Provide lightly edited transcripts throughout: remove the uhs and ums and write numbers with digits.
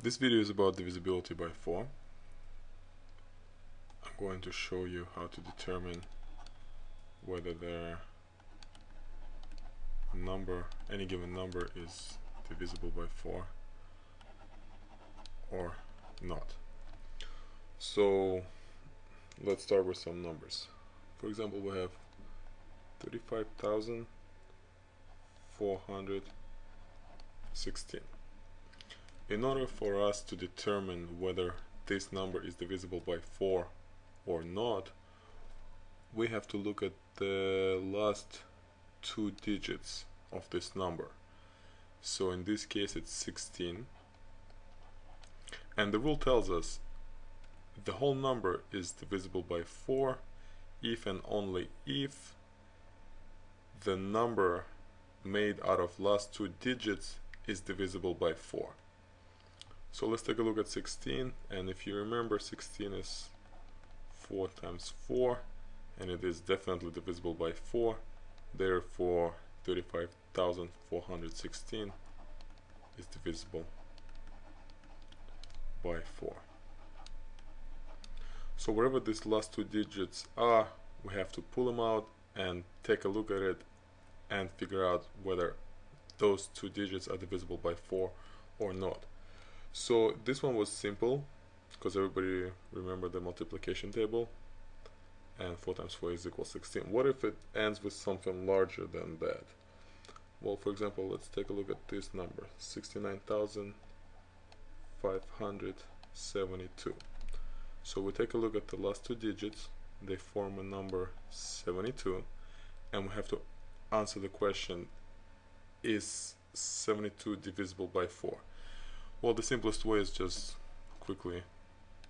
This video is about divisibility by 4. I'm going to show you how to determine whether any given number is divisible by 4 or not. So let's start with some numbers. For example, we have 35,416. In order for us to determine whether this number is divisible by 4 or not, we have to look at the last two digits of this number. So in this case it's 16, and the rule tells us the whole number is divisible by 4 if and only if the number made out of last two digits is divisible by 4. So let's take a look at 16, and if you remember, 16 is 4 times 4, and it is definitely divisible by 4. Therefore 35,416 is divisible by 4. So wherever these last two digits are, we have to pull them out and take a look at it and figure out whether those two digits are divisible by 4 or not. So this one was simple because everybody remember the multiplication table, and 4 times 4 is equal 16. What if it ends with something larger than that? Well, for example, let's take a look at this number, 69,572. So we take a look at the last two digits, they form a number 72, and we have to answer the question, is 72 divisible by 4? Well, the simplest way is just quickly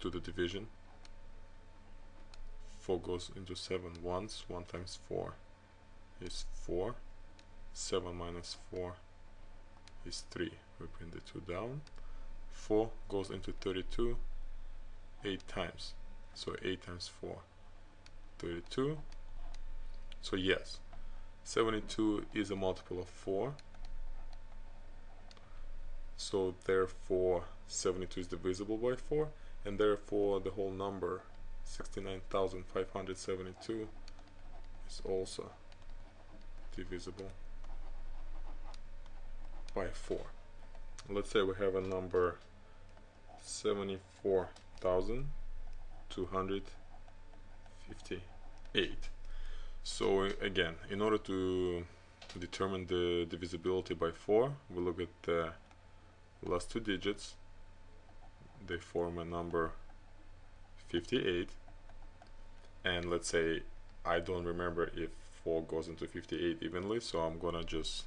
do the division. 4 goes into 7 once. 1 times 4 is 4. 7 minus 4 is 3. We bring the 2 down. 4 goes into 32 8 times. So 8 times 4, 32. So yes, 72 is a multiple of 4. So therefore 72 is divisible by 4, and therefore the whole number 69,572 is also divisible by 4. Let's say we have a number 74,258. So again, in order to determine the divisibility by 4, we look at the last two digits. They form a number 58, and let's say I don't remember if 4 goes into 58 evenly, so I'm gonna just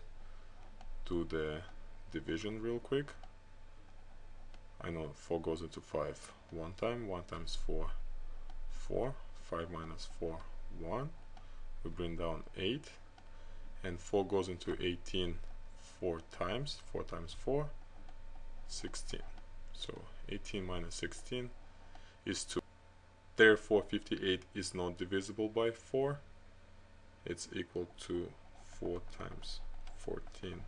do the division real quick. I know 4 goes into 5 one time. 1 times 4, 4. 5 minus 4, 1. We bring down 8, and 4 goes into 18 4 times. 4 times 4, 16. So 18 minus 16 is 2. Therefore 58 is not divisible by 4. It's equal to 4 times 14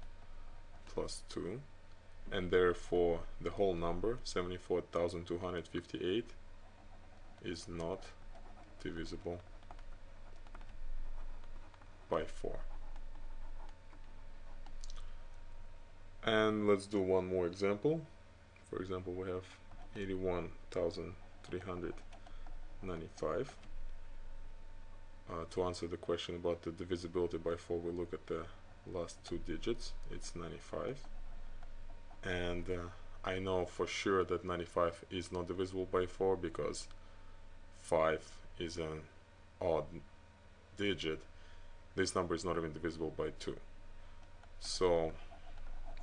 plus 2, and therefore the whole number 74,258 is not divisible by 4. And let's do one more example. For example, we have 81,395. To answer the question about the divisibility by 4, we look at the last two digits. It's 95, and I know for sure that 95 is not divisible by 4 because 5 is an odd digit. This number is not even divisible by 2. So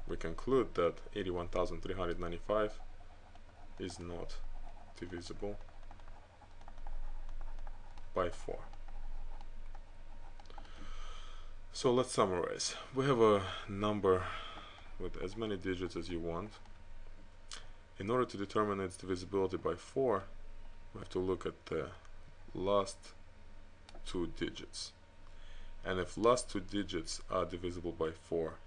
we conclude that 81,395 is not divisible by 4. So let's summarize. We have a number with as many digits as you want. In order to determine its divisibility by 4, we have to look at the last two digits. And if last two digits are divisible by 4,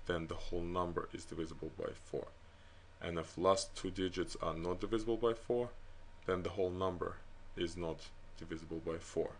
then the whole number is divisible by 4. and if last two digits are not divisible by 4, then the whole number is not divisible by 4.